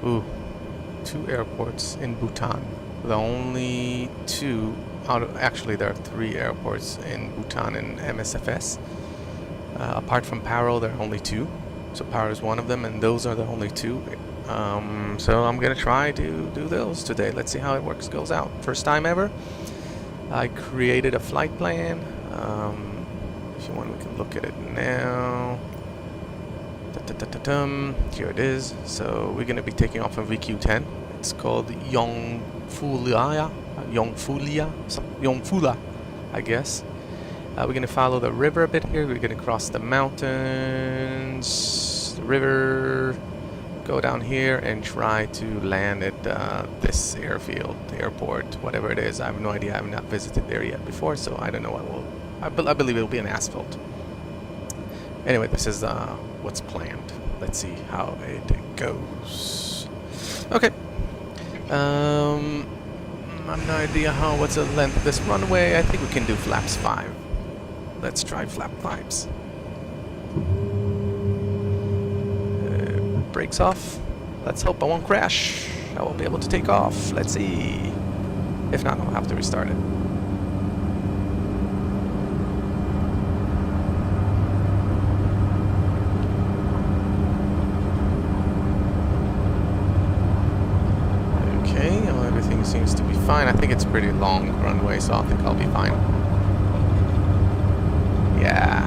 Ooh, 2 airports in Bhutan. The only 2 out of, actually there are 3 airports in Bhutan and MSFS. Apart from Paro, there are only 2. So Paro is one of them, and those are the only 2. So I'm gonna try to do those today. Let's see how it goes out. First time ever. I created a flight plan. If you want, we can look at it now. Here it is. So we're gonna be taking off from VQ10. It's called Yongphulla, I guess. We're gonna follow the river a bit here. We're gonna cross the mountains, the river, go down here, and try to land at this airfield, the airport, whatever it is. I have no idea. I have not visited there yet before, so I don't know what will. I believe it will be an asphalt. Anyway, this is what's planned. Let's see how it goes. Okay. I have no idea what's the length of this runway. I think we can do flaps 5. Let's try flap 5s. Brakes off. Let's hope I won't crash. I will be able to take off. Let's see. If not, I'll have to restart it. Okay, well, everything seems to be fine. I think it's pretty long runway, so I think I'll be fine. Yeah,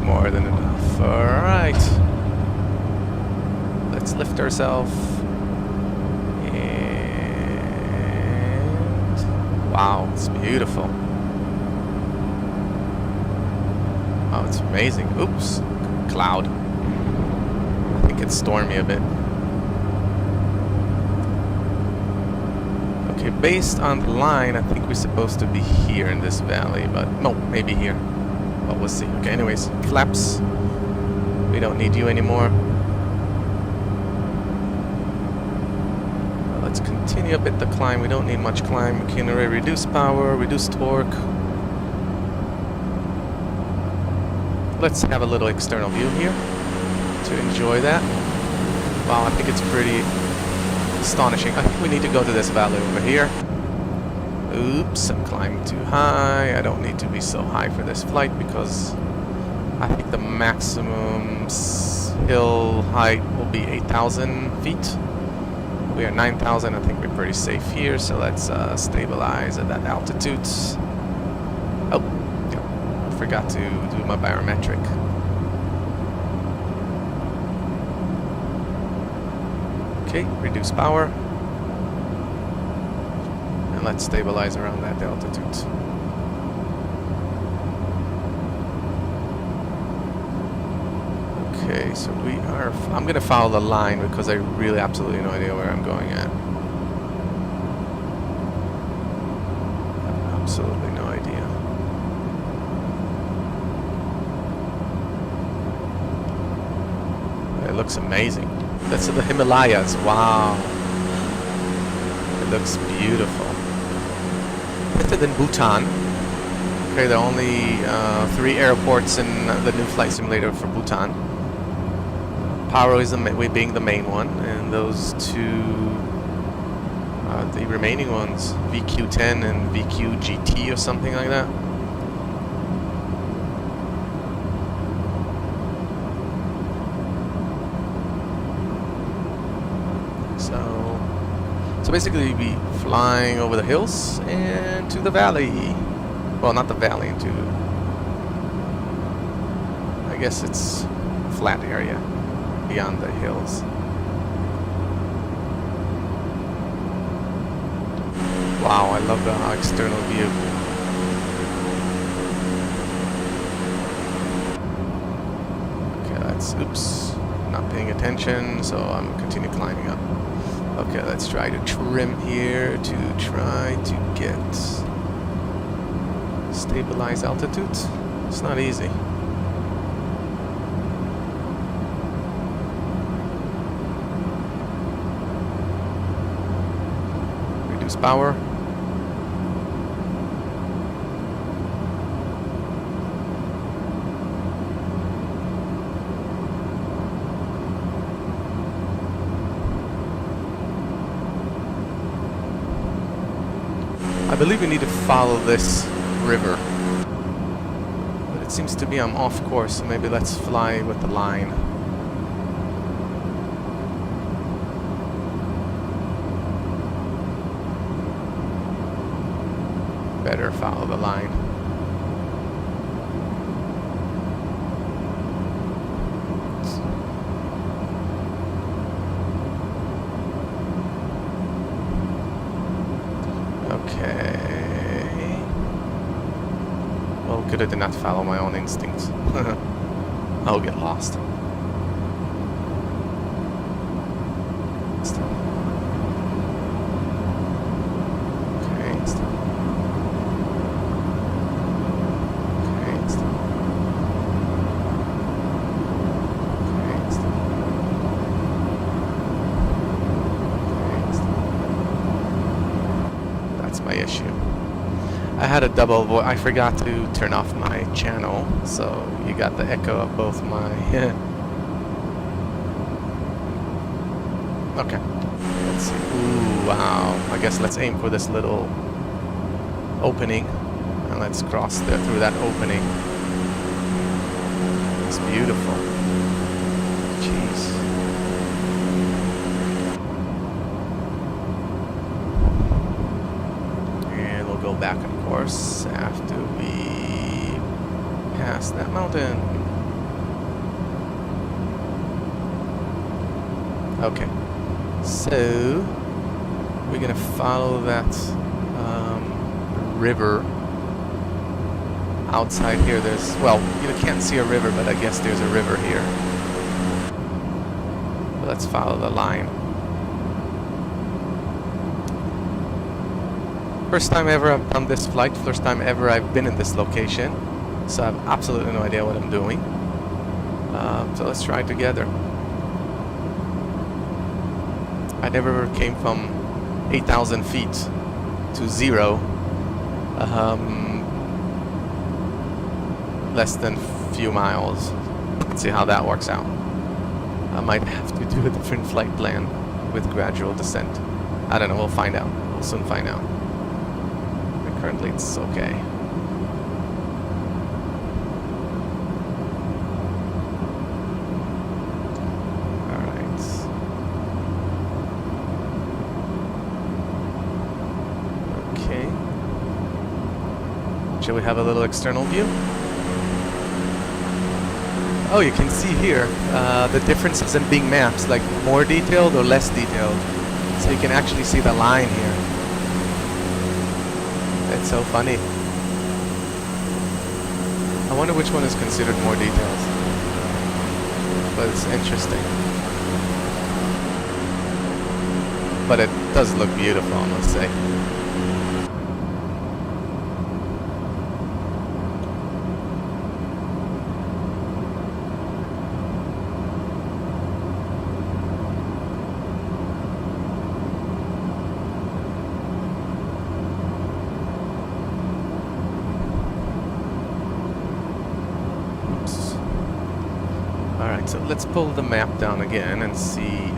more than enough. Alright. Let's lift ourselves. And wow, it's beautiful. Oh, it's amazing. Oops, cloud. I think it's stormy a bit. Okay, based on the line, I think we're supposed to be here in this valley, but no, maybe here. But we'll see. Okay, anyways, flaps. We don't need you anymore. Let's continue a bit the climb. We don't need much climb. We can already reduce power, reduce torque. Let's have a little external view here to enjoy that. Wow, I think it's pretty astonishing. I think we need to go to this valley over here. Oops, I'm climbing too high. I don't need to be so high for this flight because I think the maximum hill height will be 8,000 feet. We are 9,000. I think we're pretty safe here, so let's stabilize at that altitude. Oh, yeah, I forgot to do my barometric. Okay, reduce power. And let's stabilize around that altitude. Okay, so we are. I'm gonna follow the line because I really absolutely no idea where I'm going at. Absolutely no idea. It looks amazing. That's the Himalayas. Wow, it looks beautiful. Better than Bhutan. Okay, there are only 3 airports in the new flight simulator for Bhutan. Paro is being the main one, and those 2 the remaining ones, VQ10 and VQ GT or something like that. So basically we'll be flying over the hills and to the valley. Well, not the valley, into, I guess it's a flat area beyond the hills. Wow, I love the external view. Okay, that's, oops, not paying attention, so I'm gonna continue climbing up. Okay, let's try to trim here to try to get stabilized altitude. It's not easy. Reduce power. believe we need to follow this river. But it seems to be I'm off course, so maybe let's fly with the line. Better follow the line. Okay. Well, good I did not follow my own instincts. I'll get lost. My issue. I had a double voice. I forgot to turn off my channel, so you got the echo of both my. Okay. Let's see. Ooh, wow. I guess let's aim for this little opening, and let's cross through that opening. It's beautiful. Jeez. Go back on course after we pass that mountain. Okay, so we're gonna follow that river outside here. There's, well, you can't see a river, but I guess there's a river here. Let's follow the line. First time ever I've done this flight, first time ever I've been in this location, so I have absolutely no idea what I'm doing. So let's try it together. I never came from 8,000 feet to zero, less than few miles. Let's see how that works out. I might have to do a different flight plan with gradual descent. I don't know, we'll find out. We'll soon find out. Currently it's okay. Alright. Okay. Shall we have a little external view? Oh, you can see here the differences in being maps, like more detailed or less detailed. So you can actually see the line here. It's so funny. I wonder which one is considered more detailed. But it's interesting. But it does look beautiful, I must say. So let's pull the map down again and see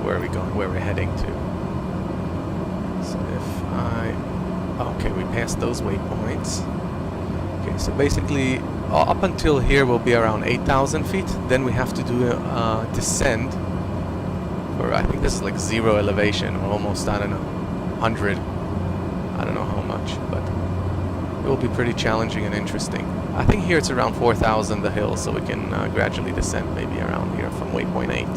where we're going, where we're heading to. So if I... Okay, we passed those waypoints. Okay, so basically up until here we'll be around 8,000 feet. Then we have to do a descent for, I think this is like 0 elevation, or almost, I don't know, 100. I don't know how much, but it will be pretty challenging and interesting. I think here it's around 4,000 the hill, so we can gradually descend maybe around here from waypoint 8.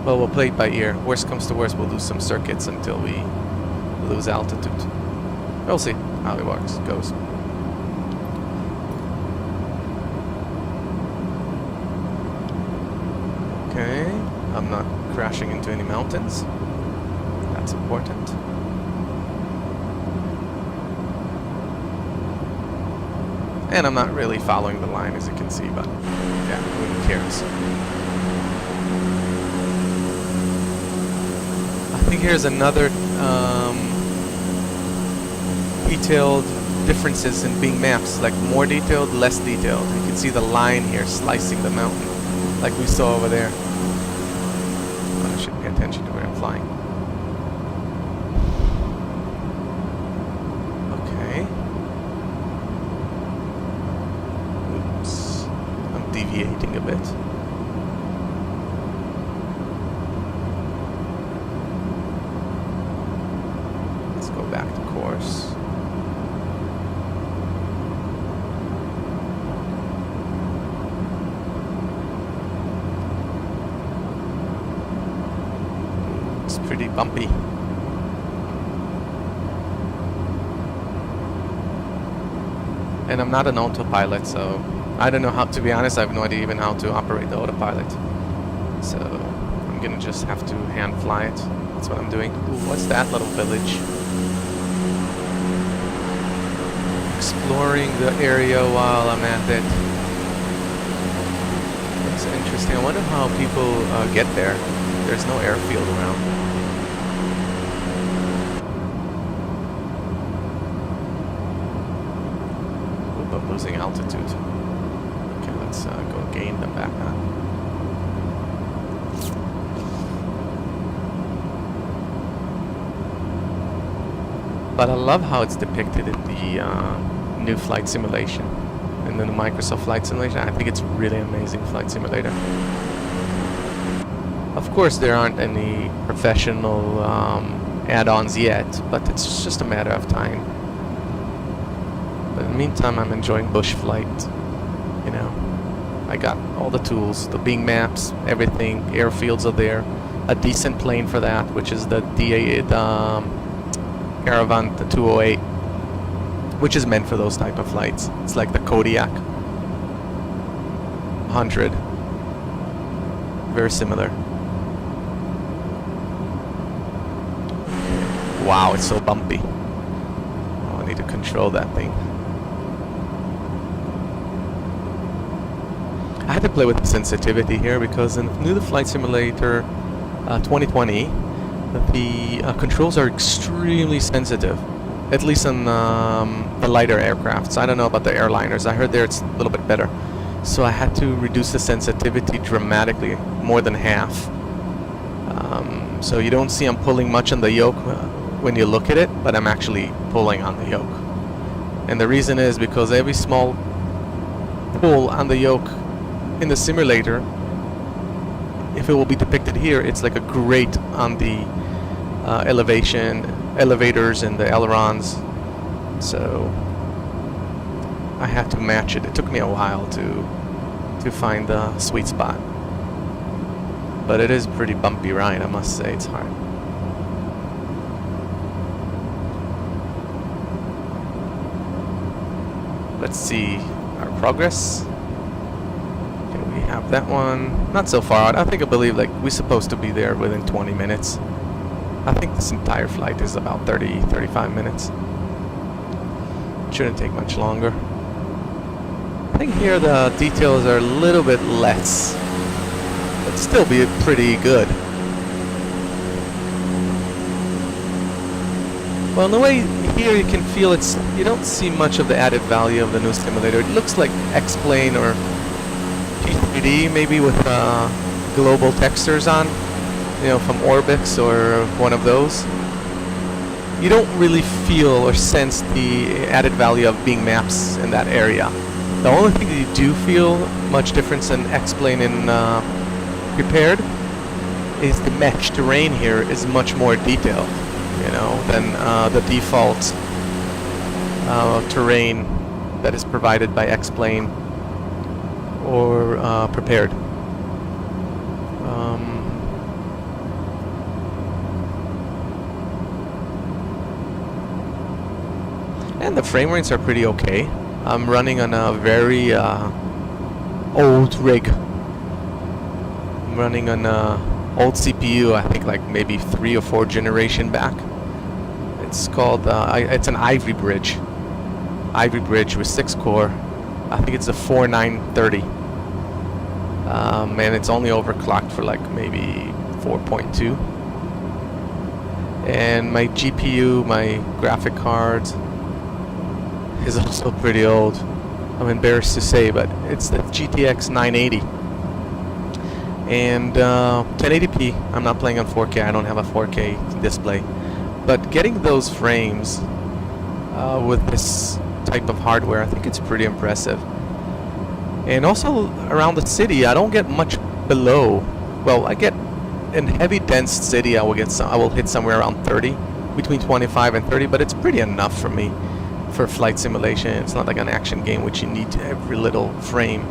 Well, we'll play it by ear. Worst comes to worst, we'll do some circuits until we lose altitude. We'll see how it goes. Okay, I'm not crashing into any mountains. That's important. And I'm not really following the line, as you can see, but yeah, who cares? I think here's another detailed differences in being maps, like more detailed, less detailed. You can see the line here slicing the mountain, like we saw over there. I should pay attention to where I'm flying. deviating a bit. Let's go back to course. It's pretty bumpy. And I'm not an autopilot, so I don't know how, to be honest, I have no idea even how to operate the autopilot. So I'm gonna just have to hand fly it. That's what I'm doing. Ooh, what's that little village? Exploring the area while I'm at it. It's interesting. I wonder how people get there. There's no airfield around. I'm losing altitude. Okay, let's go gain them back on. But I love how it's depicted in the new flight simulation, in the Microsoft Flight Simulation. I think it's really amazing flight simulator. Of course, there aren't any professional add-ons yet, but it's just a matter of time. But in the meantime, I'm enjoying bush flight. You know, I got all the tools, the Bing maps, everything. Airfields are there. A decent plane for that, which is the Caravan, the 208, which is meant for those type of flights. It's like the Kodiak 100. Very similar. Wow, it's so bumpy. Oh, I need to control that thing. I had to play with the sensitivity here because in the Flight Simulator 2020, the controls are extremely sensitive, at least on the lighter aircrafts. I don't know about the airliners. I heard there it's a little bit better. So I had to reduce the sensitivity dramatically, more than half. So you don't see I'm pulling much on the yoke when you look at it, but I'm actually pulling on the yoke. And the reason is because every small pull on the yoke in the simulator, if it will be depicted here, it's like a grate on the elevators and the ailerons. So I had to match it. It took me a while to find the sweet spot. But it is a pretty bumpy ride, I must say. It's hard. Let's see our progress. Okay, we have that one. Not so far out. I believe like we're supposed to be there within 20 minutes. I think this entire flight is about 35 minutes. Shouldn't take much longer. I think here the details are a little bit less, but still be pretty good. Well, in a way, here you can feel you don't see much of the added value of the new simulator. It looks like X-Plane or P3D, maybe with global textures on, you know, from Orbix or one of those. You don't really feel or sense the added value of Bing Maps in that area. The only thing that you do feel much difference in X-Plane and Prepared is the mesh terrain here is much more detailed, you know, than the default terrain that is provided by X-Plane or Prepared. And the frame rates are pretty okay. I'm running on a very old rig. I'm running on an old CPU, I think like maybe 3 or 4 generation back. It's called, it's an Ivory Bridge. Ivory Bridge with 6 core. I think it's a 4930. And it's only overclocked for like maybe 4.2. And my GPU, my graphic card, is also pretty old. I'm embarrassed to say, but it's the GTX 980. And 1080p. I'm not playing on 4K. I don't have a 4K display. But getting those frames with this type of hardware, I think it's pretty impressive. And also around the city, I don't get much below. Well, I get in heavy dense city, I will hit somewhere around 30, between 25 and 30, but it's pretty enough for me for flight simulation. It's not like an action game which you need every little frame.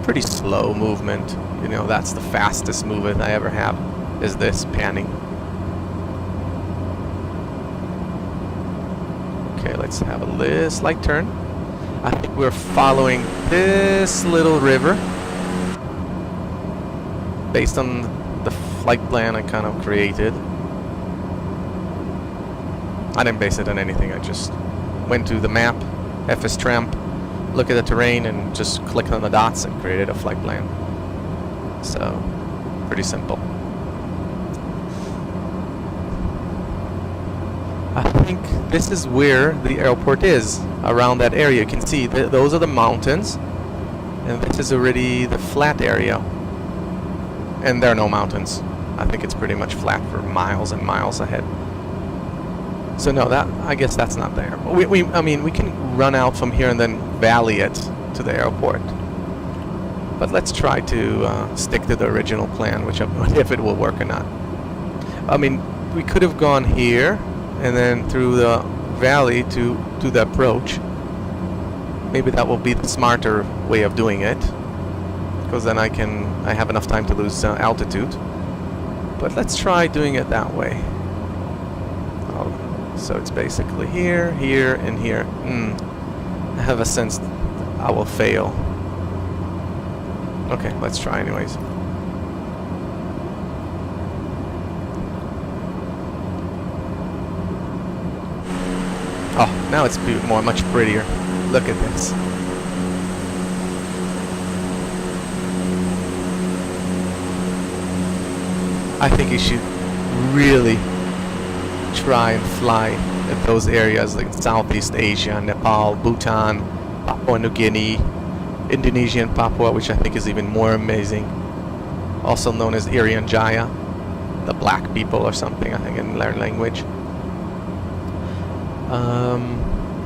Pretty slow movement. You know, that's the fastest movement I ever have, is this panning. Okay, let's have a slight turn. I think we're following this little river based on the flight plan I kind of created. I didn't base it on anything. I just went to the map, FS Tramp, look at the terrain, and just clicked on the dots and created a flight plan. So, pretty simple. I think this is where the airport is, around that area. You can see those are the mountains, and this is already the flat area. And there are no mountains. I think it's pretty much flat for miles and miles ahead. So no, I guess that's not there. I mean, we can run out from here and then valley it to the airport. But let's try to stick to the original plan, which if it will work or not. I mean, we could have gone here and then through the valley to the approach. Maybe that will be the smarter way of doing it, because then I have enough time to lose altitude. But let's try doing it that way. So it's basically here, here, and here. I have a sense I will fail. Okay, let's try anyways. Oh, now it's much prettier. Look at this. I think you should really try and fly at those areas like Southeast Asia, Nepal, Bhutan, Papua New Guinea, Indonesia and Papua, which I think is even more amazing. Also known as Irian Jaya, the black people or something, I think, in their language.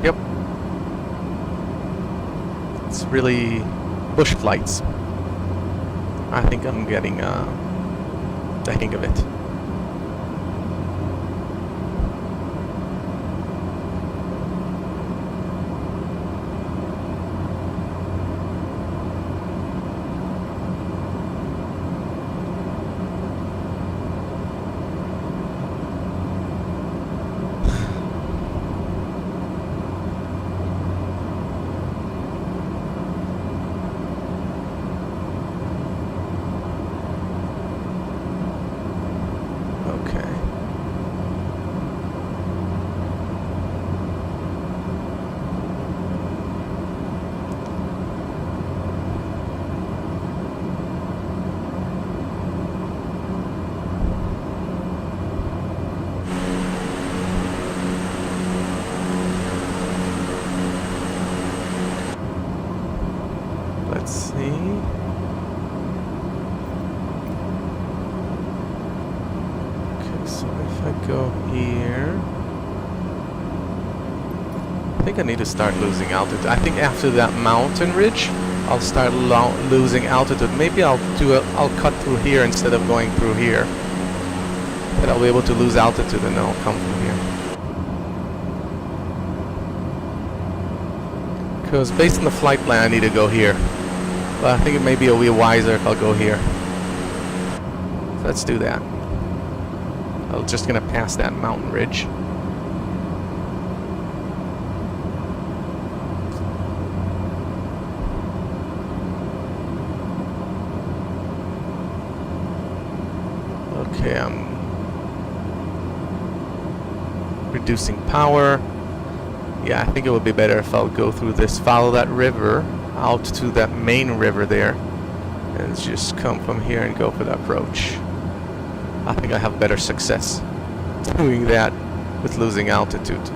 Yep. It's really bush flights. I think I'm getting the hang of it. Let's see. Okay, so if I go here, I think I need to start losing altitude. I think after that mountain ridge, I'll start losing altitude. Maybe I'll cut through here instead of going through here. Then I'll be able to lose altitude and then I'll come from here. Because based on the flight plan, I need to go here. But I think it may be a wee wiser if I'll go here. So let's do that. I'm just gonna pass that mountain ridge. Okay, I'm reducing power. Yeah, I think it would be better if I'll go through this, follow that river out to that main river there, and just come from here and go for the approach. I think I have better success doing that with losing altitude.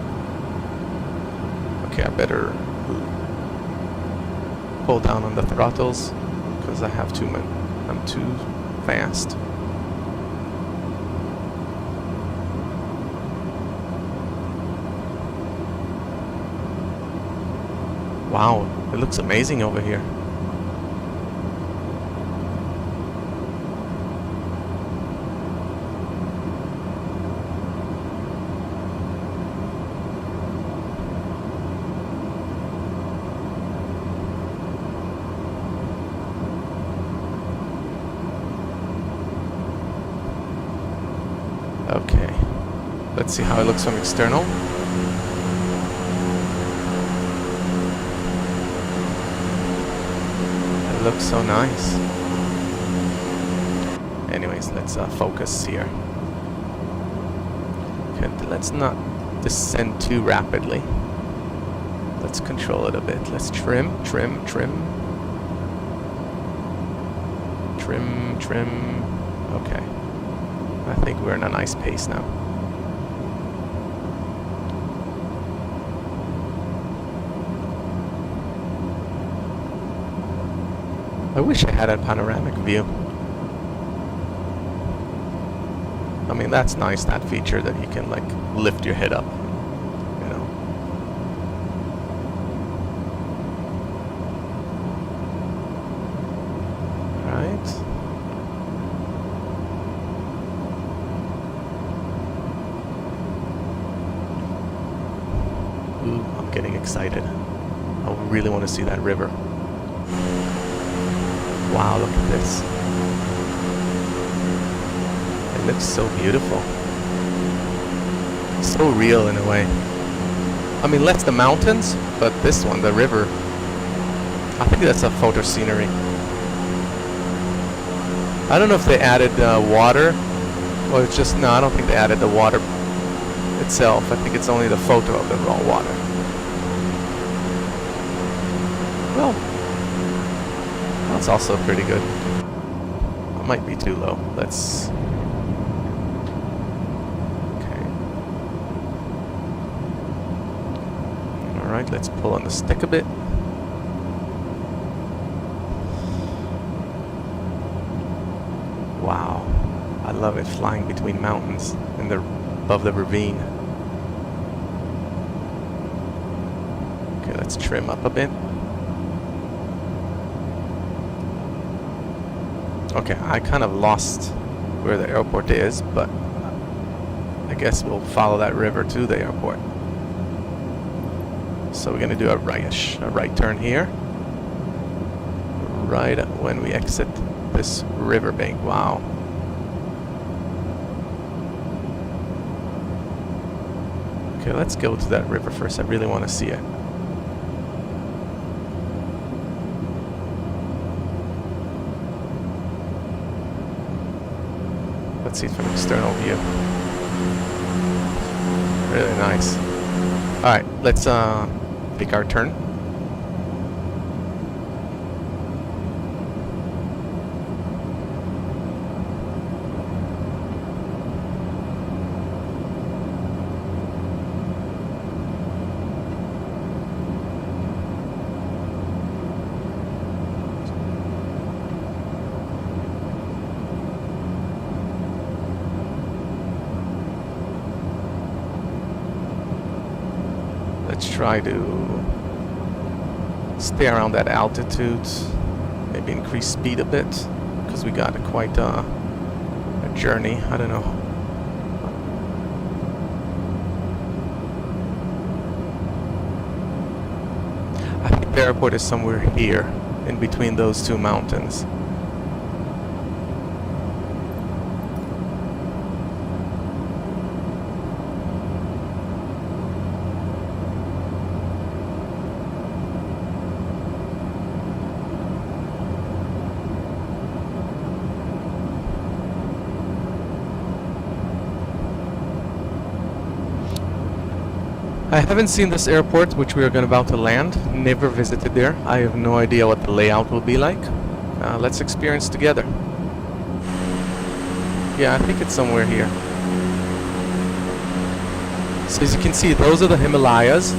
Okay, I better pull down on the throttles because I have I'm too fast. Wow, it looks amazing over here. Let's see how it looks from external. It looks so nice. Anyways, let's focus here. Okay, let's not descend too rapidly. Let's control it a bit. Let's trim. Okay. I think we're in a nice pace now. I wish I had a panoramic view. I mean, that's nice, that feature that you can like lift your head up, you know. Right. Ooh, I'm getting excited. I really want to see that river. Wow, look at this. It looks so beautiful. So real in a way. I mean, less the mountains, but this one, the river, I think that's a photo scenery. I don't know if they added water, or it's just, no, I don't think they added the water itself. I think it's only the photo of the raw water. Well, that's also pretty good. It might be too low. Let's... Okay. Alright, let's pull on the stick a bit. Wow. I love it, flying between mountains and above the ravine. Okay, let's trim up a bit. Okay, I kind of lost where the airport is, but I guess we'll follow that river to the airport. So we're going to do a right turn here. Right when we exit this riverbank. Wow. Okay, let's go to that river first. I really want to see it. Let's see it from external view. Really nice. Alright, let's take our turn. Let's try to stay around that altitude, maybe increase speed a bit, because we got quite a journey. I don't know. I think the airport is somewhere here, in between those two mountains. I haven't seen this airport, which we are about to land. Never visited there. I have no idea what the layout will be like. Let's experience together. Yeah, I think it's somewhere here. So as you can see, those are the Himalayas.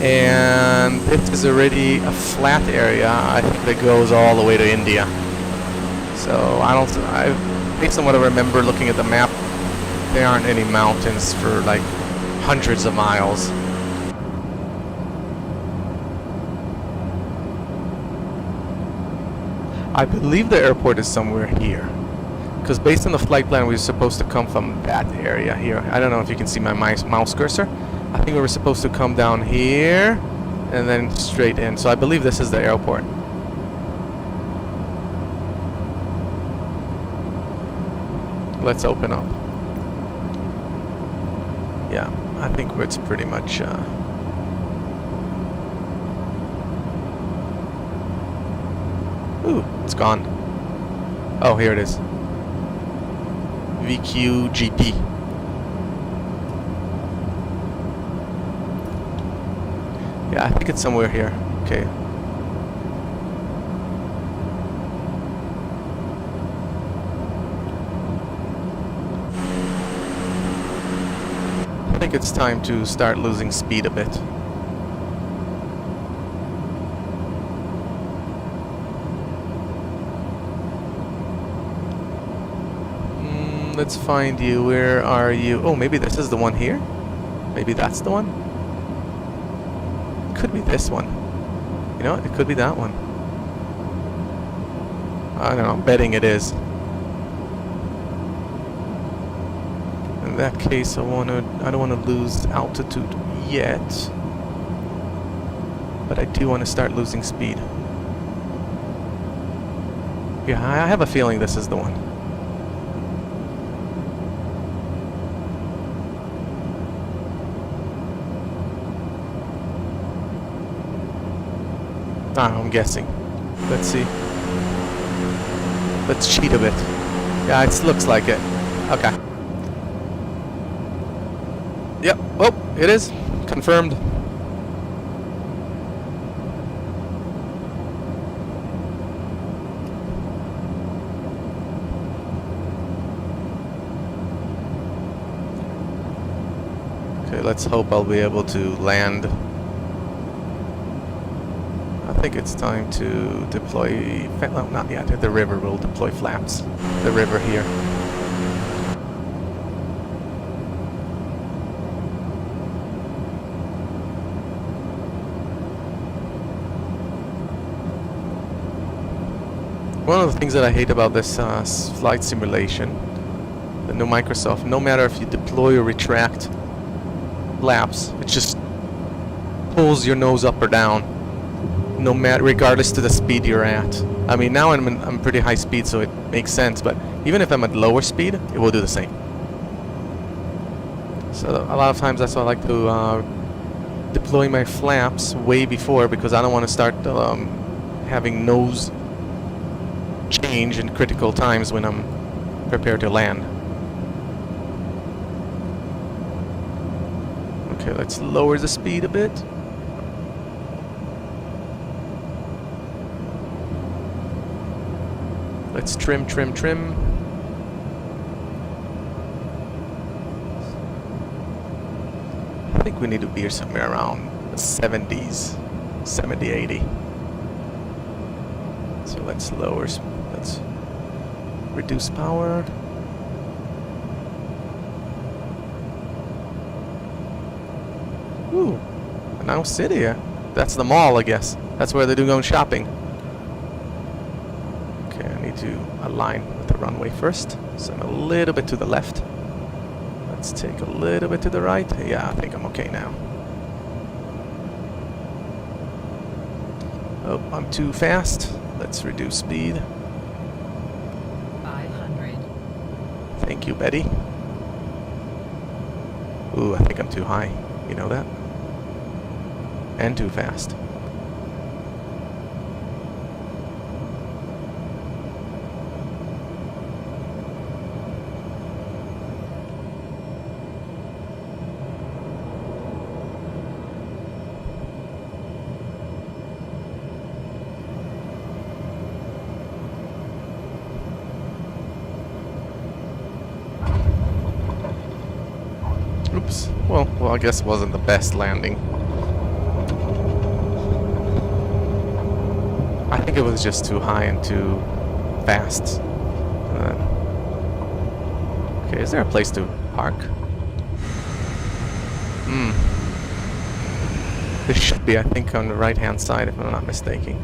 And this is already a flat area, I think, that goes all the way to India. So based on what I remember looking at the map, there aren't any mountains for like hundreds of miles. I believe the airport is somewhere here, because based on the flight plan we were supposed to come from that area here. I don't know if you can see my mouse cursor. I think we were supposed to come down here and then straight in. So I believe this is the airport. Let's open up. Yeah, I think it's pretty much... Ooh, it's gone. Oh, here it is. VQGP. Yeah, I think it's somewhere here. Okay. I think it's time to start losing speed a bit. Let's find you. Where are you? Oh, maybe this is the one here? Maybe that's the one? It could be this one. You know what? It could be that one. I don't know. I'm betting it is. In that case, I don't want to lose altitude yet. But I do want to start losing speed. Yeah, I have a feeling this is the one. I'm guessing. Let's see. Let's cheat a bit. Yeah, it looks like it. Okay. Yep. Oh, it is. Confirmed. Okay, let's hope I'll be able to land. I think it's time to deploy... Well, not yet. The river will deploy flaps. The river here. One of the things that I hate about this flight simulation, the new Microsoft, no matter if you deploy or retract flaps, it just pulls your nose up or down. No matter, regardless to the speed you're at. I mean, now I'm pretty high speed, so it makes sense. But even if I'm at lower speed, it will do the same. So a lot of times that's why I like to deploy my flaps way before, because I don't want to start having nose change in critical times when I'm prepared to land. Okay, let's lower the speed a bit. Let's trim. I think we need to be somewhere around the 70s, 70, 80. So let's let's reduce power. Ooh, a nice city here. That's the mall, I guess. That's where they're going shopping. To align with the runway first, so I'm a little bit to the left. Let's take a little bit to the right. Yeah, I think I'm okay now. Oh, I'm too fast. Let's reduce speed. 500. Thank you, Betty. Ooh, I think I'm too high. You know that? And too fast. Oops. Well, I guess it wasn't the best landing. I think it was just too high and too fast. Okay, is there a place to park? This should be, I think, on the right-hand side, if I'm not mistaken.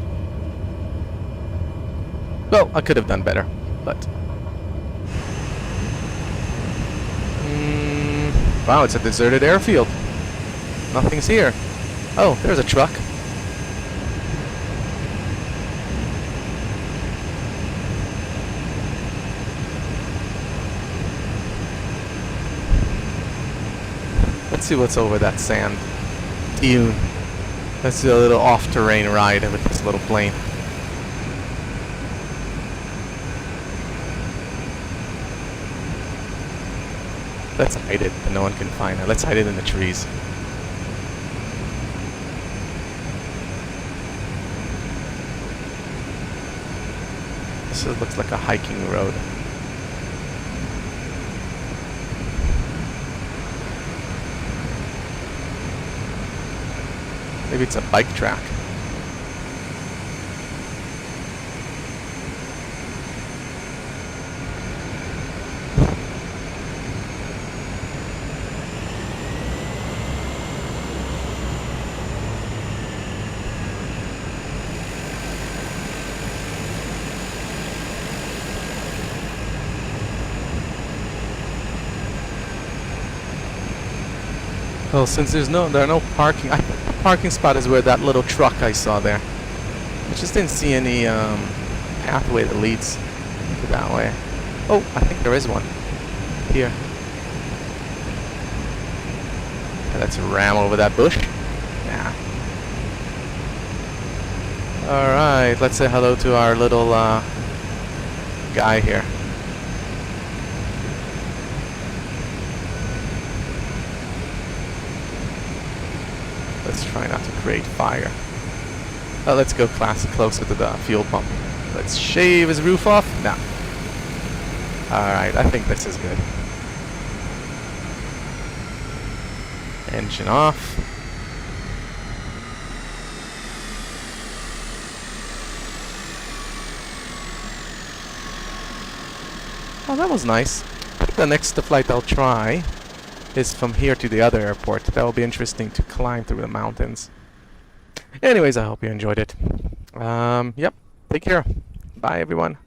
Well, I could have done better, but... Wow, it's a deserted airfield. Nothing's here. Oh, there's a truck. see what's over that sand dune. Let's do a little off-terrain ride with this little plane. Let's hide it, and no one can find it. Let's hide it in the trees. This looks like a hiking road. Maybe it's a bike track. Well, since there are no parking, parking spot is where that little truck I saw there. I just didn't see any pathway that leads to that way. Oh, I think there is one here. Yeah, let's ram over that bush. Yeah. All right, let's say hello to our little guy here. Let's try not to create fire. Let's go closer to the fuel pump. Let's shave his roof off. No. Alright, I think this is good. Engine off. Oh, that was nice. The next flight I'll try is from here to the other airport. That will be interesting to climb through the mountains. Anyways, I hope you enjoyed it. Yep. Take care. Bye, everyone.